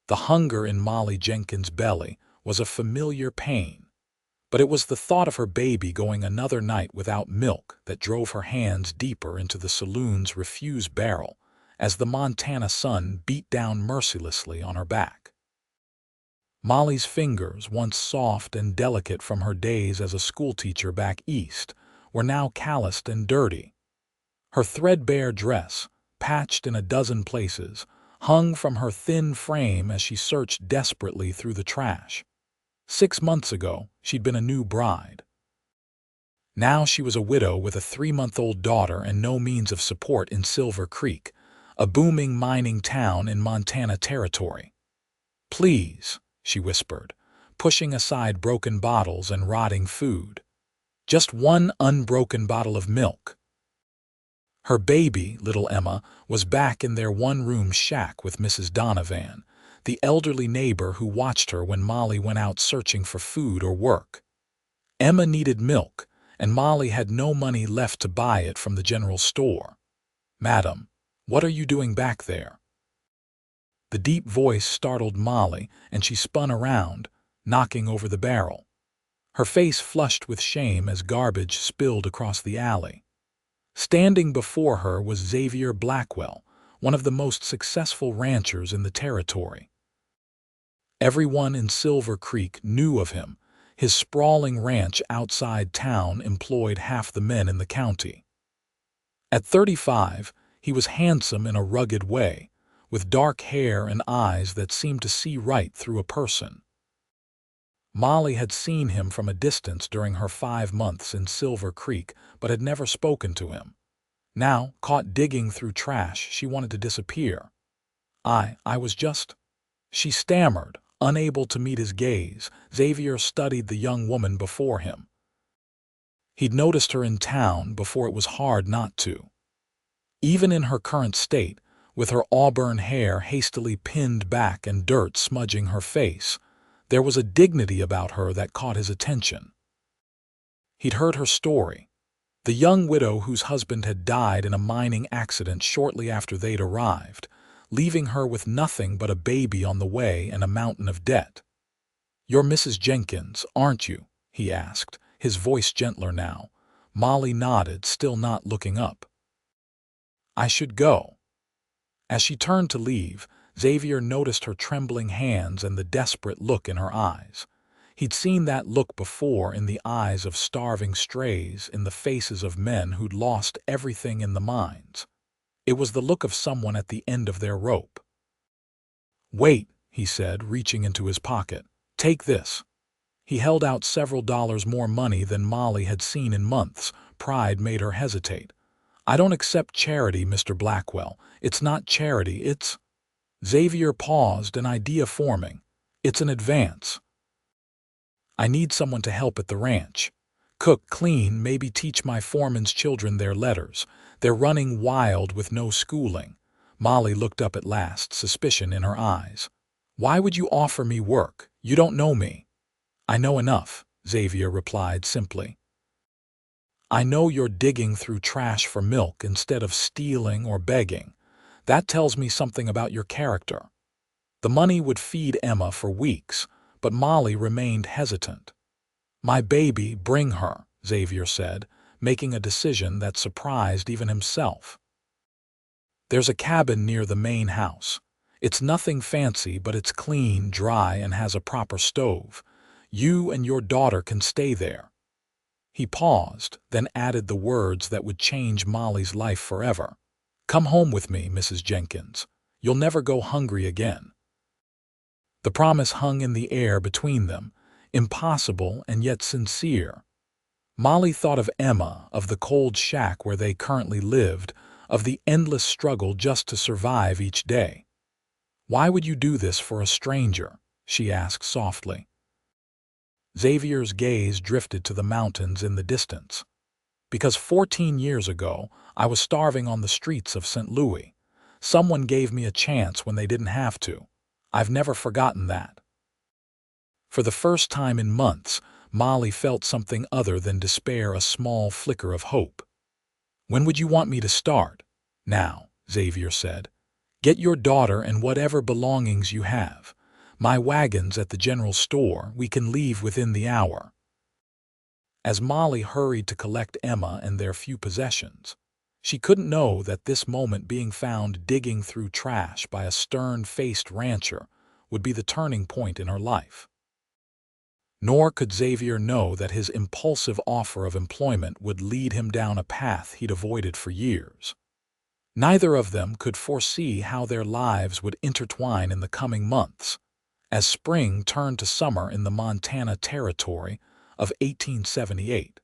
The hunger in Molly Jenkins' belly was a familiar pain, but it was the thought of her baby going another night without milk that drove her hands deeper into the saloon's refuse barrel as the Montana sun beat down mercilessly on her back. Molly's fingers, once soft and delicate from her days as a schoolteacher back east, were now calloused and dirty. Her threadbare dress, patched in a dozen places, hung from her thin frame as she searched desperately through the trash. 6 months ago, she'd been a new bride. Now she was a widow with a 3-month-old daughter and no means of support in Silver Creek, a booming mining town in Montana Territory. "Please," she whispered, pushing aside broken bottles and rotting food. "Just one unbroken bottle of milk." Her baby, little Emma, was back in their one-room shack with Mrs. Donovan, the elderly neighbor who watched her when Molly went out searching for food or work. Emma needed milk, and Molly had no money left to buy it from the general store. "Madam, what are you doing back there?" The deep voice startled Molly, and she spun around, knocking over the barrel. Her face flushed with shame as garbage spilled across the alley. Standing before her was Xavier Blackwell, one of the most successful ranchers in the territory. Everyone in Silver Creek knew of him. His sprawling ranch outside town employed half the men in the county. At 35, he was handsome in a rugged way, with dark hair and eyes that seemed to see right through a person. Molly had seen him from a distance during her 5 months in Silver Creek, but had never spoken to him. Now, caught digging through trash, she wanted to disappear. I was just—" she stammered, unable to meet his gaze. Xavier studied the young woman before him. He'd noticed her in town before it was hard not to. Even in her current state, with her auburn hair hastily pinned back and dirt smudging her face, there was a dignity about her that caught his attention. He'd heard her story. The young widow whose husband had died in a mining accident shortly after they'd arrived, leaving her with nothing but a baby on the way and a mountain of debt. "You're Mrs. Jenkins, aren't you?" he asked, his voice gentler now. Molly nodded, still not looking up. "I should go." As she turned to leave, Xavier noticed her trembling hands and the desperate look in her eyes. He'd seen that look before in the eyes of starving strays, in the faces of men who'd lost everything in the mines. It was the look of someone at the end of their rope. "Wait," he said, reaching into his pocket. "Take this." He held out several dollars more money than Molly had seen in months. Pride made her hesitate. "I don't accept charity, Mr. Blackwell. It's not charity, it's—" Xavier paused, an idea forming. "It's an advance. I need someone to help at the ranch. Cook, clean, maybe teach my foreman's children their letters. They're running wild with no schooling." Molly looked up at last, suspicion in her eyes. "Why would you offer me work? You don't know me." "I know enough," Xavier replied simply. "I know you're digging through trash for milk instead of stealing or begging. That tells me something about your character." The money would feed Emma for weeks, but Molly remained hesitant. "My baby, bring her," Xavier said, making a decision that surprised even himself. "There's a cabin near the main house. It's nothing fancy, but it's clean, dry, and has a proper stove. You and your daughter can stay there." He paused, then added the words that would change Molly's life forever. "Come home with me, Mrs. Jenkins. You'll never go hungry again." The promise hung in the air between them, impossible and yet sincere. Molly thought of Emma, of the cold shack where they currently lived, of the endless struggle just to survive each day. "Why would you do this for a stranger?" she asked softly. Xavier's gaze drifted to the mountains in the distance. "Because 14 years ago, I was starving on the streets of St. Louis. Someone gave me a chance when they didn't have to. I've never forgotten that." For the first time in months, Molly felt something other than despair, a small flicker of hope. "When would you want me to start?" "Now," Xavier said. Get your daughter and whatever belongings you have. My wagon's at the general store. We can leave within the hour." As Molly hurried to collect Emma and their few possessions, she couldn't know that this moment being found digging through trash by a stern-faced rancher would be the turning point in her life. Nor could Xavier know that his impulsive offer of employment would lead him down a path he'd avoided for years. Neither of them could foresee how their lives would intertwine in the coming months, as spring turned to summer in the Montana Territory of 1878.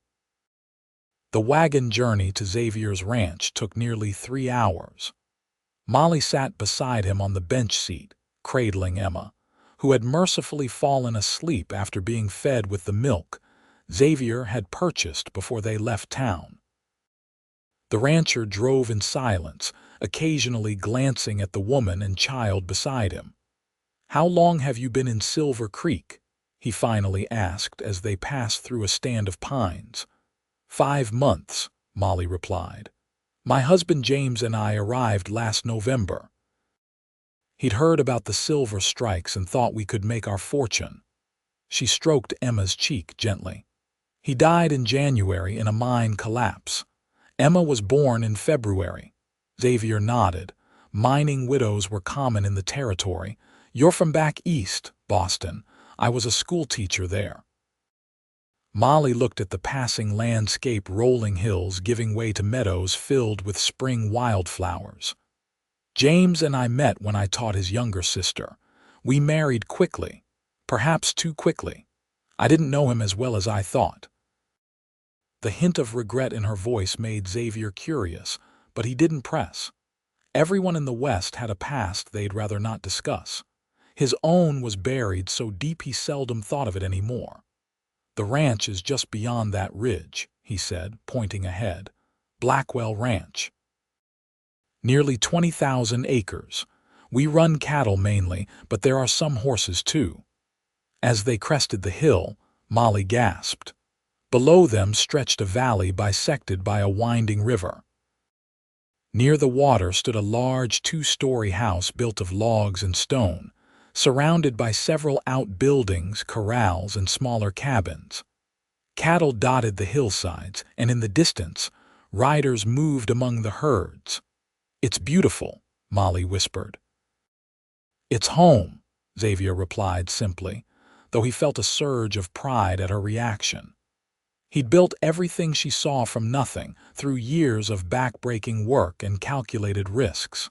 The wagon journey to Xavier's ranch took nearly 3 hours. Molly sat beside him on the bench seat, cradling Emma, who had mercifully fallen asleep after being fed with the milk Xavier had purchased before they left town. The rancher drove in silence, occasionally glancing at the woman and child beside him. "How long have you been in Silver Creek?" he finally asked as they passed through a stand of pines. 5 months, Molly replied. "My husband James and I arrived last November. He'd heard about the silver strikes and thought we could make our fortune." She stroked Emma's cheek gently. "He died in January in a mine collapse. Emma was born in February." Xavier nodded. "Mining widows were common in the territory. You're from back east, Boston. I was a schoolteacher there." Molly looked at the passing landscape, rolling hills giving way to meadows filled with spring wildflowers. "James and I met when I taught his younger sister. We married quickly, perhaps too quickly. I didn't know him as well as I thought." The hint of regret in her voice made Xavier curious, but he didn't press. Everyone in the West had a past they'd rather not discuss. His own was buried so deep he seldom thought of it anymore. "The ranch is just beyond that ridge," he said, pointing ahead. "Blackwell Ranch. Nearly 20,000 acres. We run cattle mainly, but there are some horses too." As they crested the hill, Molly gasped. Below them stretched a valley bisected by a winding river. Near the water stood a large 2-story house built of logs and stone, surrounded by several outbuildings, corrals, and smaller cabins. Cattle dotted the hillsides, and in the distance, riders moved among the herds. "It's beautiful," Molly whispered. "It's home," Xavier replied simply, though he felt a surge of pride at her reaction. He'd built everything she saw from nothing, through years of back-breaking work and calculated risks.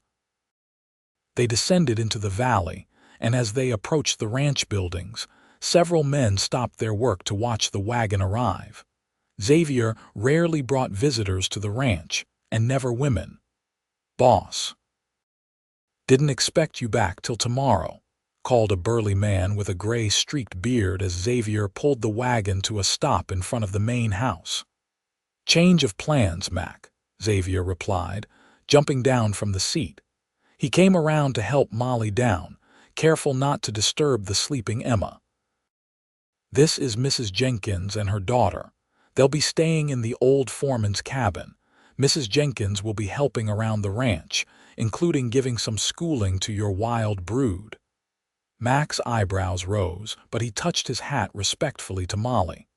They descended into the valley, and as they approached the ranch buildings, several men stopped their work to watch the wagon arrive. Xavier rarely brought visitors to the ranch, and never women. "Boss, didn't expect you back till tomorrow," called a burly man with a gray-streaked beard as Xavier pulled the wagon to a stop in front of the main house. "Change of plans, Mac," Xavier replied, jumping down from the seat. He came around to help Molly down, careful not to disturb the sleeping Emma. "This is Mrs. Jenkins and her daughter. They'll be staying in the old foreman's cabin. Mrs. Jenkins will be helping around the ranch, including giving some schooling to your wild brood." Mac's eyebrows rose, but he touched his hat respectfully to Molly.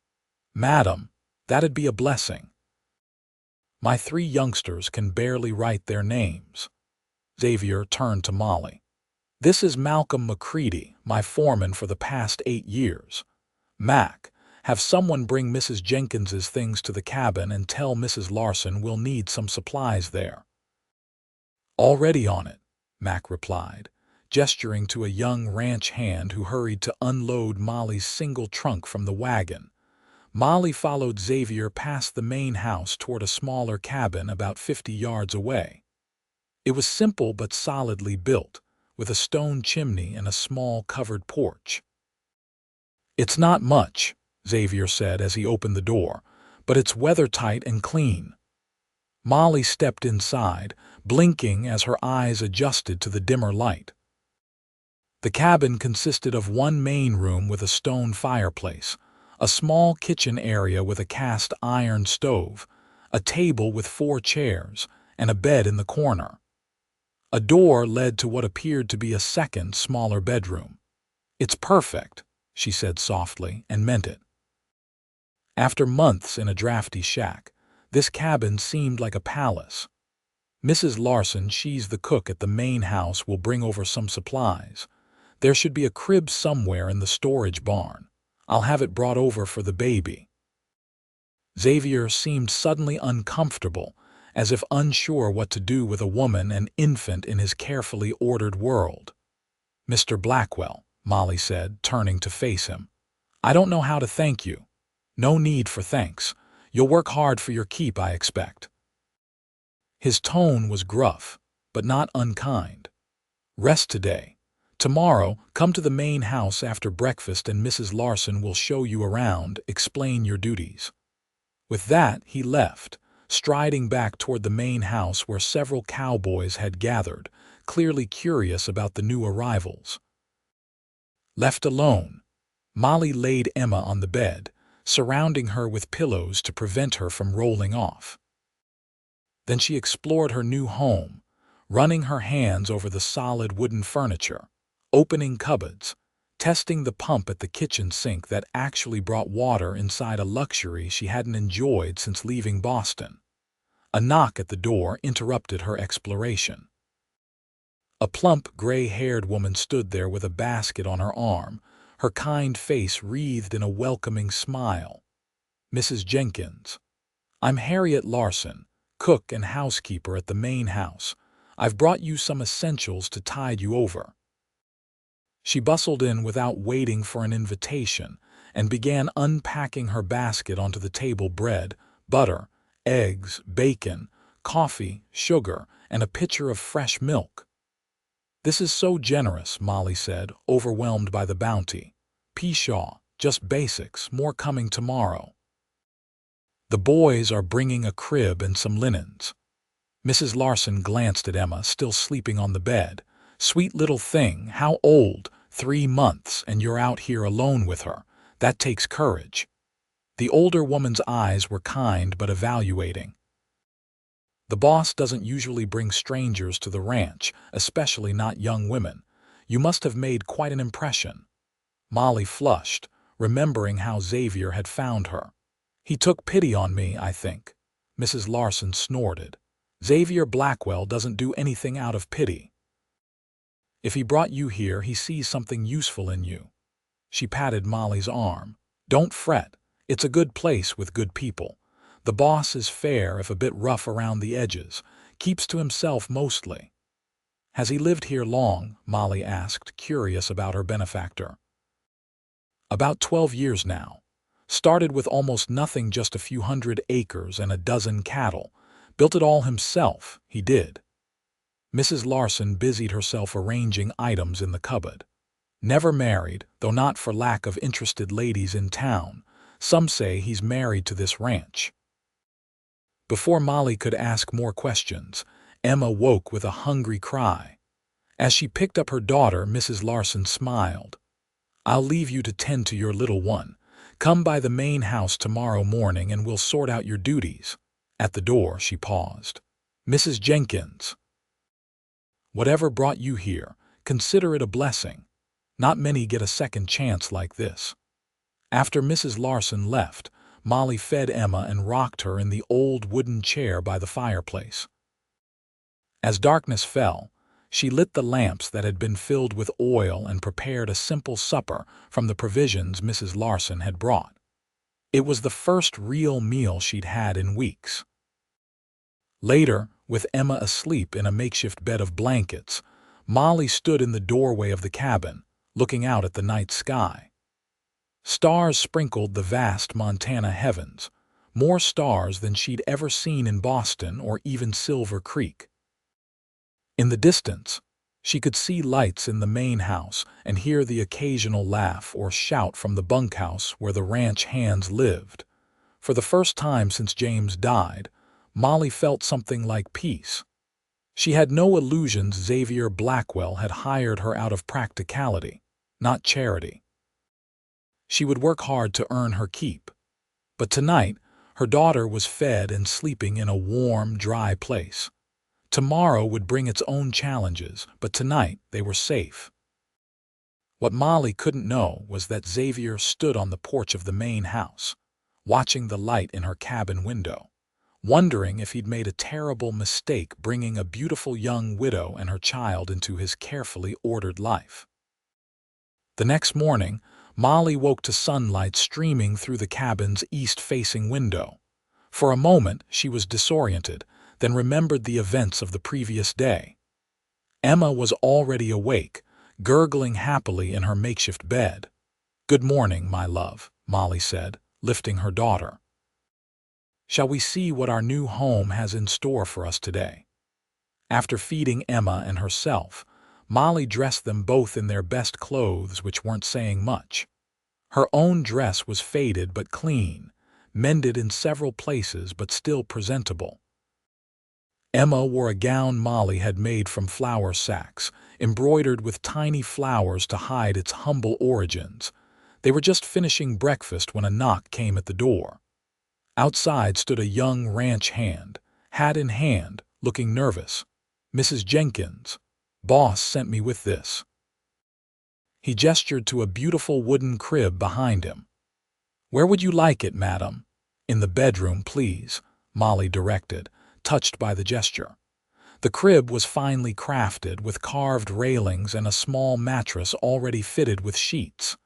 "Madam, that'd be a blessing. My 3 youngsters can barely write their names." Xavier turned to Molly. "This is Malcolm McCready, my foreman for the past 8 years. Mac, have someone bring Mrs. Jenkins's things to the cabin and tell Mrs. Larson we'll need some supplies there." "Already on it," Mac replied, gesturing to a young ranch hand who hurried to unload Molly's single trunk from the wagon. Molly followed Xavier past the main house toward a smaller cabin about 50 yards away. It was simple but solidly built, with a stone chimney and a small covered porch. "It's not much," Xavier said as he opened the door, "but it's weather-tight and clean." Molly stepped inside, blinking as her eyes adjusted to the dimmer light. The cabin consisted of one main room with a stone fireplace, a small kitchen area with a cast iron stove, a table with 4 chairs, and a bed in the corner. A door led to what appeared to be a second, smaller bedroom. "It's perfect," she said softly, and meant it. After months in a drafty shack, this cabin seemed like a palace. "Mrs. Larson, she's the cook at the main house, will bring over some supplies. There should be a crib somewhere in the storage barn. I'll have it brought over for the baby." Xavier seemed suddenly uncomfortable, as if unsure what to do with a woman and infant in his carefully ordered world. "Mr. Blackwell," Molly said, turning to face him, "I don't know how to thank you." "No need for thanks. You'll work hard for your keep, I expect." His tone was gruff, but not unkind. "Rest today. Tomorrow, come to the main house after breakfast and Mrs. Larson will show you around, explain your duties." With that, he left, striding back toward the main house where several cowboys had gathered, clearly curious about the new arrivals. Left alone, Molly laid Emma on the bed, surrounding her with pillows to prevent her from rolling off. Then she explored her new home, running her hands over the solid wooden furniture, opening cupboards, testing the pump at the kitchen sink that actually brought water inside, a luxury she hadn't enjoyed since leaving Boston. A knock at the door interrupted her exploration. A plump, gray-haired woman stood there with a basket on her arm, her kind face wreathed in a welcoming smile. "Mrs. Jenkins. I'm Harriet Larson, cook and housekeeper at the main house. I've brought you some essentials to tide you over." She bustled in without waiting for an invitation and began unpacking her basket onto the table: bread, butter, eggs, bacon, coffee, sugar, and a pitcher of fresh milk. "This is so generous," Molly said, overwhelmed by the bounty. "Pshaw, just basics, more coming tomorrow." "The boys are bringing a crib and some linens." Mrs. Larson glanced at Emma, still sleeping on the bed. "Sweet little thing, how old? 3 months, and you're out here alone with her. That takes courage." The older woman's eyes were kind but evaluating. "The boss doesn't usually bring strangers to the ranch, especially not young women. You must have made quite an impression." Molly flushed, remembering how Xavier had found her. "He took pity on me, I think." Mrs. Larson snorted. "Xavier Blackwell doesn't do anything out of pity. If he brought you here, he sees something useful in you." She patted Molly's arm. "Don't fret. It's a good place with good people. The boss is fair, if a bit rough around the edges. Keeps to himself mostly." "Has he lived here long?" Molly asked, curious about her benefactor. "About 12 years now. Started with almost nothing, just a few hundred acres and a dozen cattle. Built it all himself, he did." Mrs. Larson busied herself arranging items in the cupboard. "Never married, though not for lack of interested ladies in town. Some say he's married to this ranch." Before Molly could ask more questions, Emma woke with a hungry cry. As she picked up her daughter, Mrs. Larson smiled. "I'll leave you to tend to your little one. Come by the main house tomorrow morning and we'll sort out your duties." At the door, she paused. "Mrs. Jenkins, whatever brought you here, consider it a blessing. Not many get a second chance like this." After Mrs. Larson left, Molly fed Emma and rocked her in the old wooden chair by the fireplace. As darkness fell, she lit the lamps that had been filled with oil and prepared a simple supper from the provisions Mrs. Larson had brought. It was the first real meal she'd had in weeks. Later, with Emma asleep in a makeshift bed of blankets, Molly stood in the doorway of the cabin, looking out at the night sky. Stars sprinkled the vast Montana heavens, more stars than she'd ever seen in Boston or even Silver Creek. In the distance, she could see lights in the main house and hear the occasional laugh or shout from the bunkhouse where the ranch hands lived. For the first time since James died, Molly felt something like peace. She had no illusions Xavier Blackwell had hired her out of practicality, not charity. She would work hard to earn her keep. But tonight, her daughter was fed and sleeping in a warm, dry place. Tomorrow would bring its own challenges, but tonight they were safe. What Molly couldn't know was that Xavier stood on the porch of the main house, watching the light in her cabin window, wondering if he'd made a terrible mistake bringing a beautiful young widow and her child into his carefully ordered life. The next morning, Molly woke to sunlight streaming through the cabin's east-facing window. For a moment, she was disoriented, then remembered the events of the previous day. Emma was already awake, gurgling happily in her makeshift bed. "Good morning, my love," Molly said, lifting her daughter. "Shall we see what our new home has in store for us today?" After feeding Emma and herself, Molly dressed them both in their best clothes, which weren't saying much. Her own dress was faded but clean, mended in several places but still presentable. Emma wore a gown Molly had made from flour sacks, embroidered with tiny flowers to hide its humble origins. They were just finishing breakfast when a knock came at the door. Outside stood a young ranch hand, hat in hand, looking nervous. "Mrs. Jenkins, boss sent me with this." He gestured to a beautiful wooden crib behind him. "Where would you like it, madam?" "In the bedroom, please," Molly directed, touched by the gesture. The crib was finely crafted, with carved railings and a small mattress already fitted with sheets.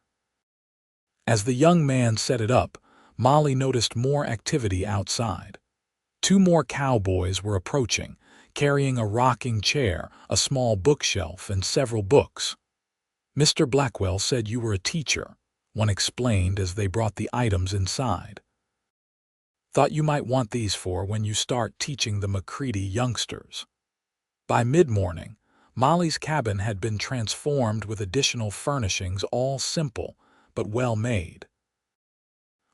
As the young man set it up, Molly noticed more activity outside. 2 more cowboys were approaching, carrying a rocking chair, a small bookshelf, and several books. "Mr. Blackwell said you were a teacher," one explained as they brought the items inside. "Thought you might want these for when you start teaching the McCready youngsters." By mid-morning, Molly's cabin had been transformed with additional furnishings, all simple but well made.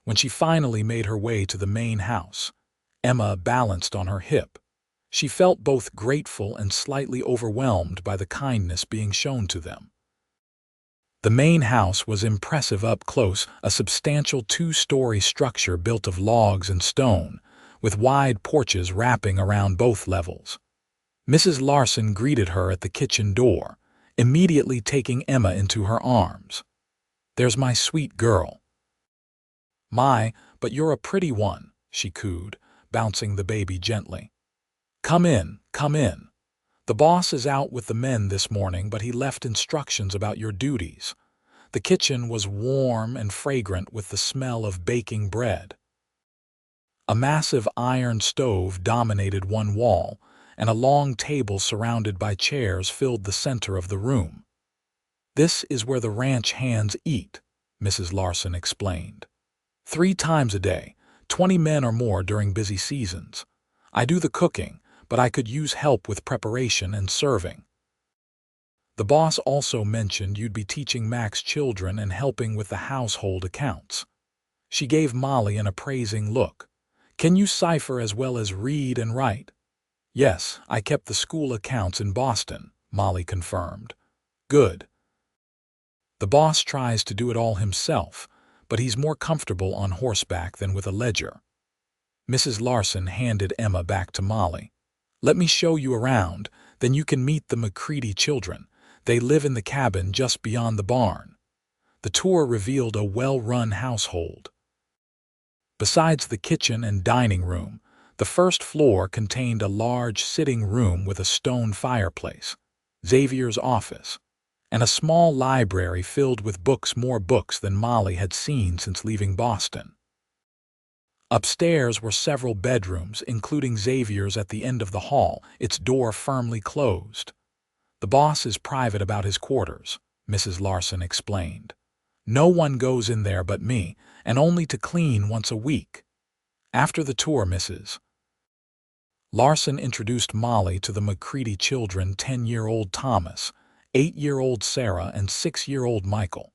When she finally made her way to the main house, Emma balanced on her hip. She felt both grateful and slightly overwhelmed by the kindness being shown to them. The main house was impressive up close, a substantial 2-story structure built of logs and stone, with wide porches wrapping around both levels. Mrs. Larson greeted her at the kitchen door, immediately taking Emma into her arms. "There's my sweet girl." "My, but you're a pretty one," she cooed, bouncing the baby gently. Come in, come in. The boss is out with the men this morning, but he left instructions about your duties." The kitchen was warm and fragrant with the smell of baking bread. A massive iron stove dominated one wall, and a long table surrounded by chairs filled the center of the room. "This is where the ranch hands eat," Mrs. Larson explained. 3 times a day, 20 men or more during busy seasons. I do the cooking, but I could use help with preparation and serving. The boss also mentioned you'd be teaching Mac's children and helping with the household accounts. She gave Molly an appraising look. "Can you cipher as well as read and write?" "Yes, I kept the school accounts in Boston," Molly confirmed. "Good." The boss tries to do it all himself, but he's more comfortable on horseback than with a ledger. Mrs. Larson handed Emma back to Molly. "Let me show you around, then you can meet the McCready children. They live in the cabin just beyond the barn." The tour revealed a well-run household. Besides the kitchen and dining room, the first floor contained a large sitting room with a stone fireplace, Xavier's office, and a small library filled with books, more books than Molly had seen since leaving Boston. Upstairs were several bedrooms, including Xavier's at the end of the hall, its door firmly closed. "The boss is private about his quarters," Mrs. Larson explained. "No one goes in there but me, and only to clean once a week." After the tour, Mrs. Larson introduced Molly to the McCready children: 10-year-old Thomas, 8-year-old Sarah, and 6-year-old Michael.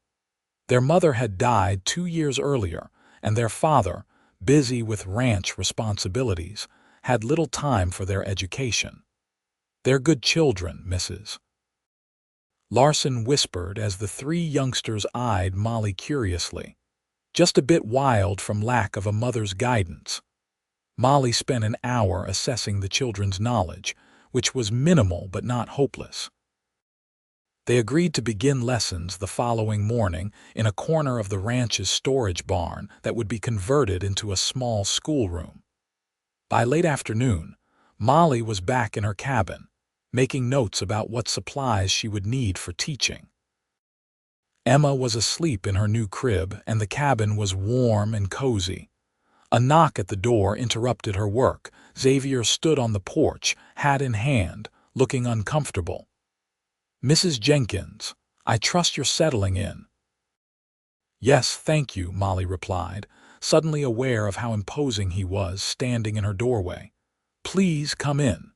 Their mother had died 2 years earlier, and their father, busy with ranch responsibilities, had little time for their education. "They're good children, Mrs. Larson whispered as the 3 youngsters eyed Molly curiously. "Just a bit wild from lack of a mother's guidance." Molly spent an hour assessing the children's knowledge, which was minimal but not hopeless. They agreed to begin lessons the following morning in a corner of the ranch's storage barn that would be converted into a small schoolroom. By late afternoon, Molly was back in her cabin, making notes about what supplies she would need for teaching. Emma was asleep in her new crib, and the cabin was warm and cozy. A knock at the door interrupted her work. Xavier stood on the porch, hat in hand, looking uncomfortable. "Mrs. Jenkins, I trust you're settling in." "Yes, thank you," Molly replied, suddenly aware of how imposing he was standing in her doorway. "Please come in."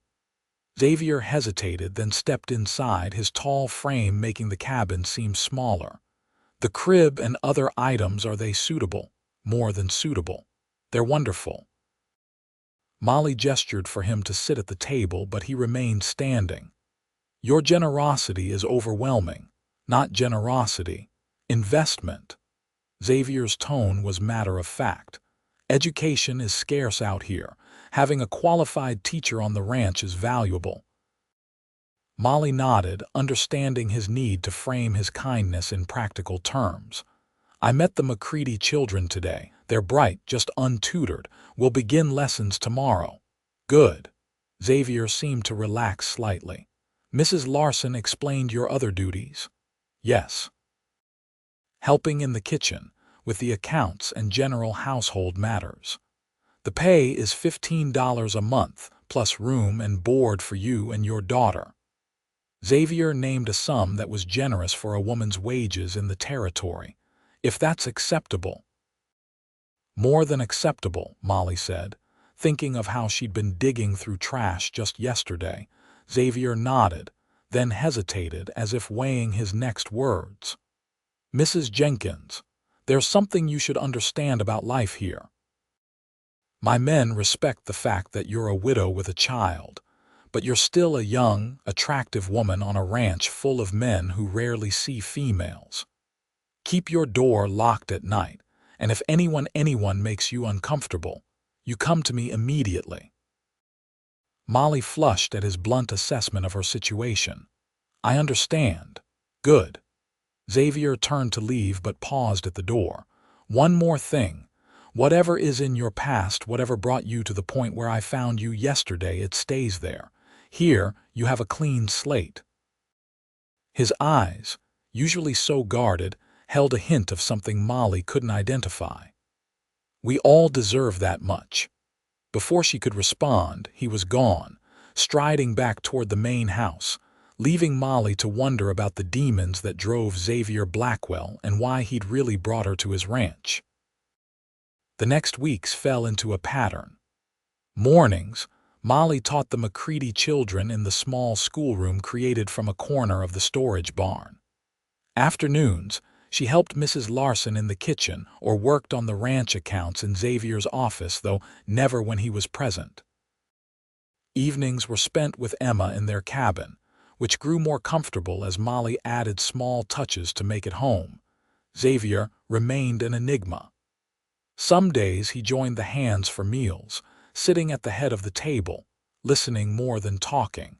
Xavier hesitated, then stepped inside, his tall frame making the cabin seem smaller. "The crib and other items, are they suitable?" "More than suitable. They're wonderful." Molly gestured for him to sit at the table, but he remained standing. "Your generosity is overwhelming." "Not generosity. Investment." Xavier's tone was matter-of-fact. "Education is scarce out here. Having a qualified teacher on the ranch is valuable." Molly nodded, understanding his need to frame his kindness in practical terms. "I met the McCready children today. They're bright, just untutored. We'll begin lessons tomorrow." "Good." Xavier seemed to relax slightly. "Mrs. Larson explained your other duties?" "Yes." "Helping in the kitchen, with the accounts and general household matters. The pay is $15 a month, plus room and board for you and your daughter." Xavier named a sum that was generous for a woman's wages in the territory. "If that's acceptable." "More than acceptable," Molly said, thinking of how she'd been digging through trash just yesterday. Xavier nodded, then hesitated as if weighing his next words. "Mrs. Jenkins, there's something you should understand about life here. My men respect the fact that you're a widow with a child, but you're still a young, attractive woman on a ranch full of men who rarely see females. Keep your door locked at night, and if anyone makes you uncomfortable, you come to me immediately." Molly flushed at his blunt assessment of her situation. "I understand." "Good." Xavier turned to leave but paused at the door. "One more thing. Whatever is in your past, whatever brought you to the point where I found you yesterday, it stays there. Here, you have a clean slate." His eyes, usually so guarded, held a hint of something Molly couldn't identify. "We all deserve that much." Before she could respond, he was gone, striding back toward the main house, leaving Molly to wonder about the demons that drove Xavier Blackwell and why he'd really brought her to his ranch. The next weeks fell into a pattern. Mornings, Molly taught the McCready children in the small schoolroom created from a corner of the storage barn. Afternoons, she helped Mrs. Larson in the kitchen or worked on the ranch accounts in Xavier's office, though never when he was present. Evenings were spent with Emma in their cabin, which grew more comfortable as Molly added small touches to make it home. Xavier remained an enigma. Some days he joined the hands for meals, sitting at the head of the table, listening more than talking.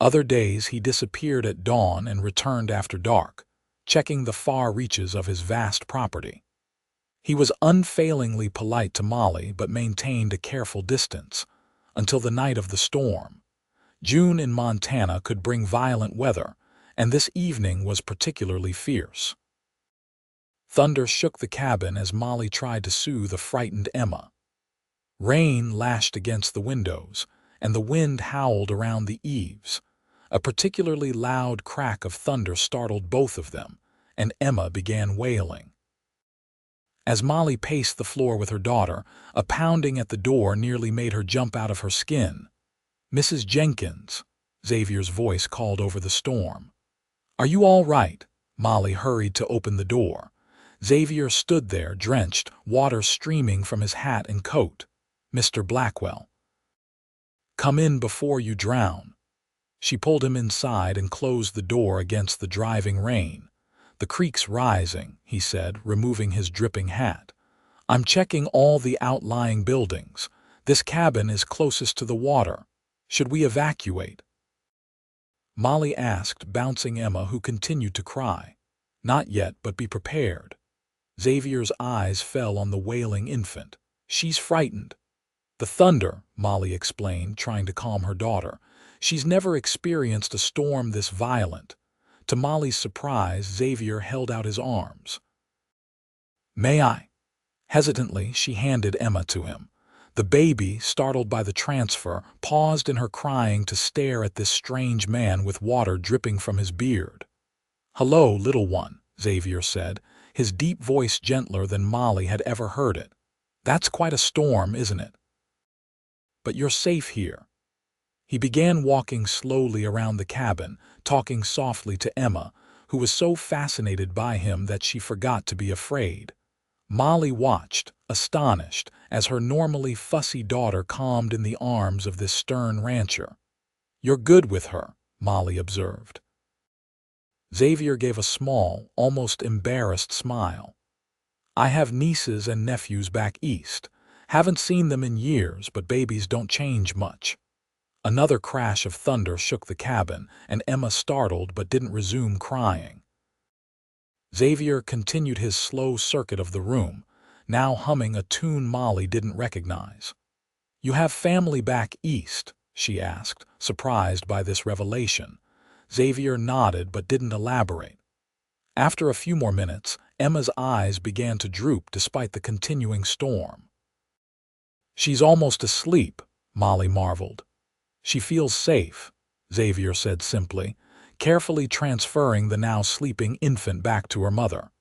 Other days he disappeared at dawn and returned after dark, checking the far reaches of his vast property. He was unfailingly polite to Molly but maintained a careful distance, until the night of the storm. June in Montana could bring violent weather, and this evening was particularly fierce. Thunder shook the cabin as Molly tried to soothe a frightened Emma. Rain lashed against the windows, and the wind howled around the eaves. A particularly loud crack of thunder startled both of them, and Emma began wailing. As Molly paced the floor with her daughter, a pounding at the door nearly made her jump out of her skin. "Mrs. Jenkins," Xavier's voice called over the storm. "Are you all right?" Molly hurried to open the door. Xavier stood there, drenched, water streaming from his hat and coat. "Mr. Blackwell." "Come in before you drown." She pulled him inside and closed the door against the driving rain. "The creek's rising," he said, removing his dripping hat. "I'm checking all the outlying buildings. This cabin is closest to the water." Should we evacuate?" Molly asked, bouncing Emma, who continued to cry. "Not yet, but be prepared." Xavier's eyes fell on the wailing infant. "She's frightened." "The thunder," Molly explained, trying to calm her daughter. "She's never experienced a storm this violent." To Molly's surprise, Xavier held out his arms. "May I?" Hesitantly, she handed Emma to him. The baby, startled by the transfer, paused in her crying to stare at this strange man with water dripping from his beard. "Hello, little one," Xavier said, his deep voice gentler than Molly had ever heard it. "That's quite a storm, isn't it? But you're safe here." He began walking slowly around the cabin, talking softly to Emma, who was so fascinated by him that she forgot to be afraid. Molly watched, astonished, as her normally fussy daughter calmed in the arms of this stern rancher. "You're good with her," Molly observed. Xavier gave a small, almost embarrassed smile. "I have nieces and nephews back east. Haven't seen them in years, but babies don't change much." Another crash of thunder shook the cabin, and Emma startled but didn't resume crying. Xavier continued his slow circuit of the room, now humming a tune Molly didn't recognize. "You have family back east?" she asked, surprised by this revelation. Xavier nodded but didn't elaborate. After a few more minutes, Emma's eyes began to droop despite the continuing storm. "She's almost asleep," Molly marveled. "She feels safe," Xavier said simply, carefully transferring the now sleeping infant back to her mother.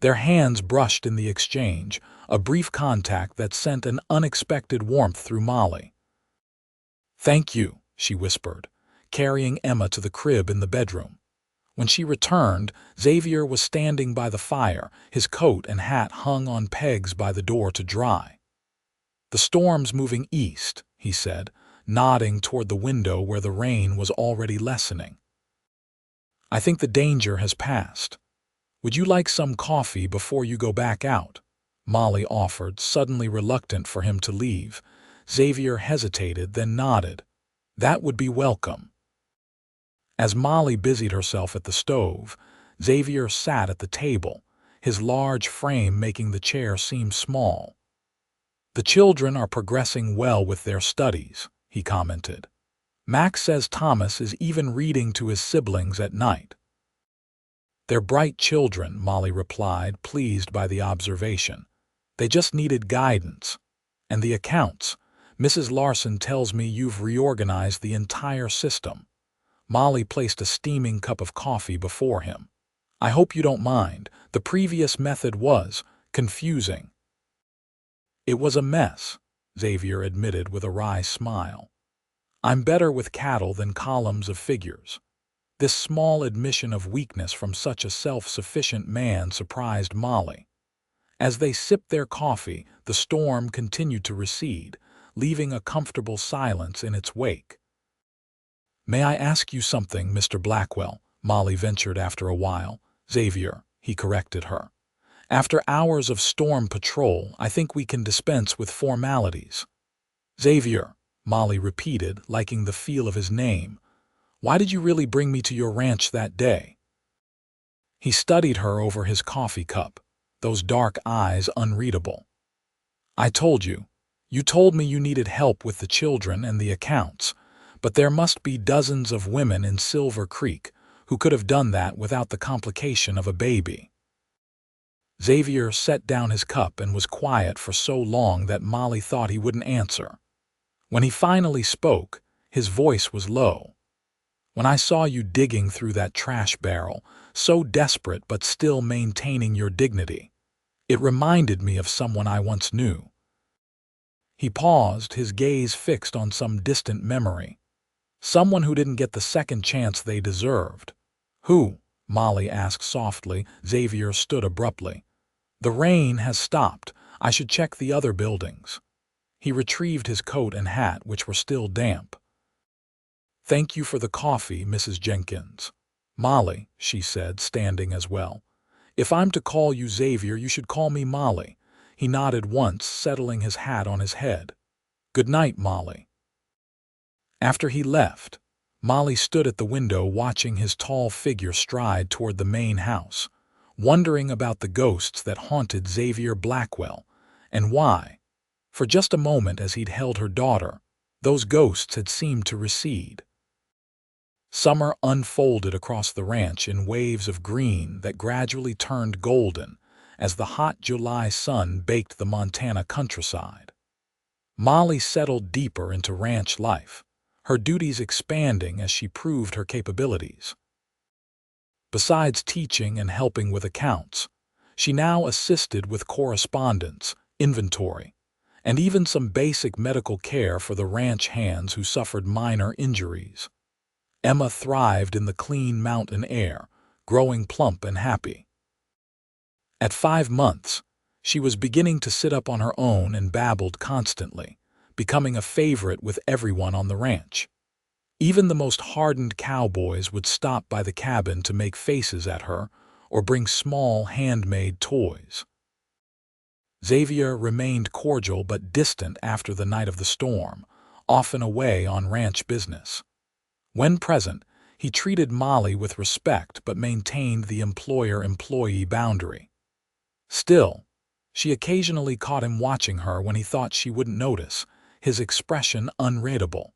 Their hands brushed in the exchange, a brief contact that sent an unexpected warmth through Molly. "Thank you," she whispered, carrying Emma to the crib in the bedroom. When she returned, Xavier was standing by the fire, his coat and hat hung on pegs by the door to dry. "The storm's moving east," he said, nodding toward the window where the rain was already lessening. "I think the danger has passed. Would you like some coffee before you go back out?" Molly offered, suddenly reluctant for him to leave. Xavier hesitated, then nodded. "That would be welcome." As Molly busied herself at the stove, Xavier sat at the table, his large frame making the chair seem small. "The children are progressing well with their studies," he commented. "Max says Thomas is even reading to his siblings at night." "They're bright children," Molly replied, pleased by the observation. "They just needed guidance. And the accounts. Mrs. Larson tells me you've reorganized the entire system." Molly placed a steaming cup of coffee before him. "I hope you don't mind. The previous method was confusing." "It was a mess," Xavier admitted with a wry smile. "I'm better with cattle than columns of figures." This small admission of weakness from such a self-sufficient man surprised Molly. As they sipped their coffee, the storm continued to recede, leaving a comfortable silence in its wake. "May I ask you something, Mr. Blackwell?" Molly ventured after a while. "Xavier," he corrected her. "After hours of storm patrol, I think we can dispense with formalities." "Xavier," Molly repeated, liking the feel of his name. "Why did you really bring me to your ranch that day?" He studied her over his coffee cup, those dark eyes unreadable. "I told you. You told me you needed help with the children and the accounts, but there must be dozens of women in Silver Creek who could have done that without the complication of a baby." Xavier set down his cup and was quiet for so long that Molly thought he wouldn't answer. When he finally spoke, his voice was low. "When I saw you digging through that trash barrel, so desperate but still maintaining your dignity, it reminded me of someone I once knew." He paused, his gaze fixed on some distant memory. "Someone who didn't get the second chance they deserved." "Who?" Molly asked softly. Xavier stood abruptly. "The rain has stopped. I should check the other buildings." He retrieved his coat and hat, which were still damp. "Thank you for the coffee, Mrs. Jenkins." "Molly," she said, standing as well. "If I'm to call you Xavier, you should call me Molly." He nodded once, settling his hat on his head. "Good night, Molly." After he left, Molly stood at the window watching his tall figure stride toward the main house, wondering about the ghosts that haunted Xavier Blackwell, and why, for just a moment as he'd held her daughter, those ghosts had seemed to recede. Summer unfolded across the ranch in waves of green that gradually turned golden as the hot July sun baked the Montana countryside. Molly settled deeper into ranch life, her duties expanding as she proved her capabilities. Besides teaching and helping with accounts, she now assisted with correspondence, inventory, and even some basic medical care for the ranch hands who suffered minor injuries. Emma thrived in the clean mountain air, growing plump and happy. At 5 months, she was beginning to sit up on her own and babbled constantly, becoming a favorite with everyone on the ranch. Even the most hardened cowboys would stop by the cabin to make faces at her or bring small handmade toys. Xavier remained cordial but distant after the night of the storm, often away on ranch business. When present, he treated Molly with respect but maintained the employer-employee boundary. Still, she occasionally caught him watching her when he thought she wouldn't notice, his expression unreadable.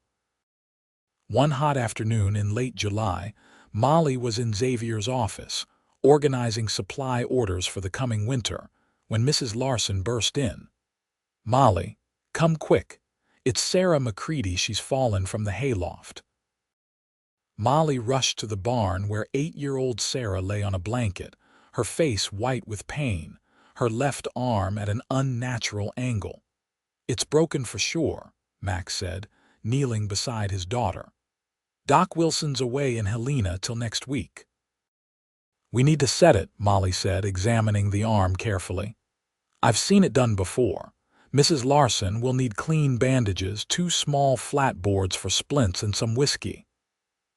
One hot afternoon in late July, Molly was in Xavier's office, organizing supply orders for the coming winter, when Mrs. Larson burst in. "Molly, come quick. It's Sarah McCready. She's fallen from the hayloft." Molly rushed to the barn where 8-year-old Sarah lay on a blanket, her face white with pain, her left arm at an unnatural angle. "It's broken for sure," Max said, kneeling beside his daughter. "Doc Wilson's away in Helena till next week." "We need to set it," Molly said, examining the arm carefully. "I've seen it done before. Mrs. Larson will need clean bandages, 2 small flat boards for splints, and some whiskey."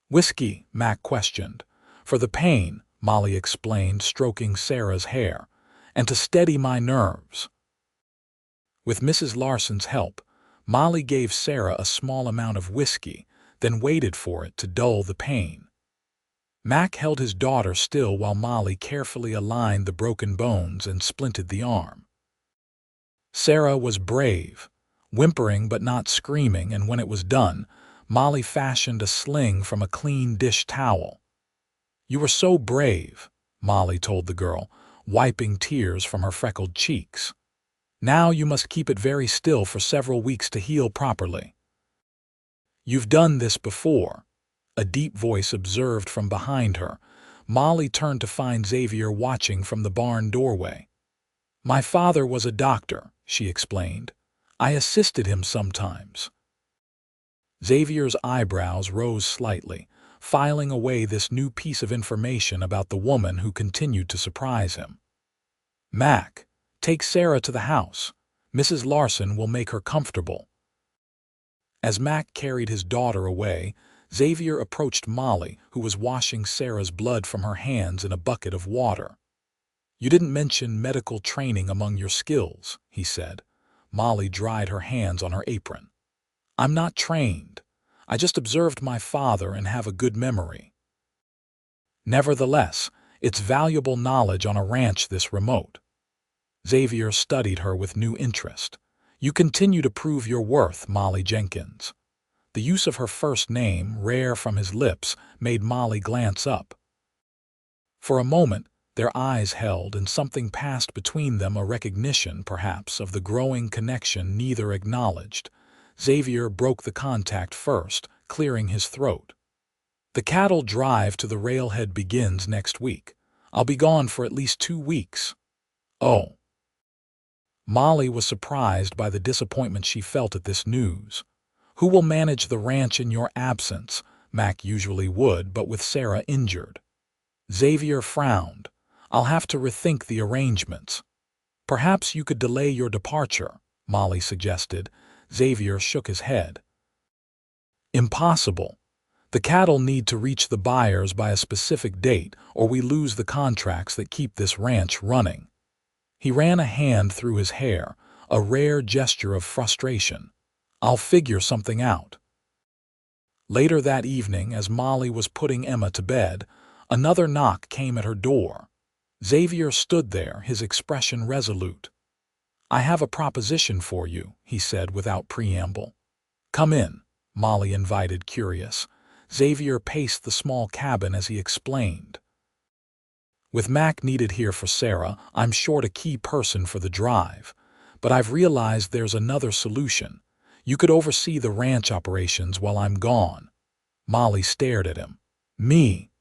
"Whiskey?" Mac questioned. "For the pain," Molly explained, stroking Sarah's hair, "and to steady my nerves." With Mrs. Larson's help, Molly gave Sarah a small amount of whiskey, then waited for it to dull the pain. Mac held his daughter still while Molly carefully aligned the broken bones and splinted the arm. Sarah was brave, whimpering but not screaming, and when it was done, Molly fashioned a sling from a clean dish towel. "You were so brave," Molly told the girl, wiping tears from her freckled cheeks. "Now you must keep it very still for several weeks to heal properly." "You've done this before," a deep voice observed from behind her. Molly turned to find Xavier watching from the barn doorway. "My father was a doctor," she explained. "I assisted him sometimes." Xavier's eyebrows rose slightly, filing away this new piece of information about the woman who continued to surprise him. "Mac, take Sarah to the house. Mrs. Larson will make her comfortable." As Mac carried his daughter away, Xavier approached Molly, who was washing Sarah's blood from her hands in a bucket of water. "You didn't mention medical training among your skills," he said. Molly dried her hands on her apron. "I'm not trained. I just observed my father and have a good memory." "Nevertheless, it's valuable knowledge on a ranch this remote." Xavier studied her with new interest. "You continue to prove your worth, Molly Jenkins." The use of her first name, rare from his lips, made Molly glance up. For a moment, their eyes held, and something passed between them, a recognition, perhaps, of the growing connection neither acknowledged. Xavier broke the contact first, clearing his throat. "The cattle drive to the railhead begins next week. I'll be gone for at least 2 weeks." "Oh." Molly was surprised by the disappointment she felt at this news. "Who will manage the ranch in your absence?" Mac usually would, but with Sarah injured. Xavier frowned. "I'll have to rethink the arrangements." "Perhaps you could delay your departure," Molly suggested. Xavier shook his head. "Impossible. The cattle need to reach the buyers by a specific date, or we lose the contracts that keep this ranch running." He ran a hand through his hair, a rare gesture of frustration. "I'll figure something out." Later that evening, as Molly was putting Emma to bed, another knock came at her door. Xavier stood there, his expression resolute. "I have a proposition for you," he said without preamble. "Come in," Molly invited, curious. Xavier paced the small cabin as he explained. "With Mac needed here for Sarah, I'm short a key person for the drive. But I've realized there's another solution. You could oversee the ranch operations while I'm gone." Molly stared at him. "Me?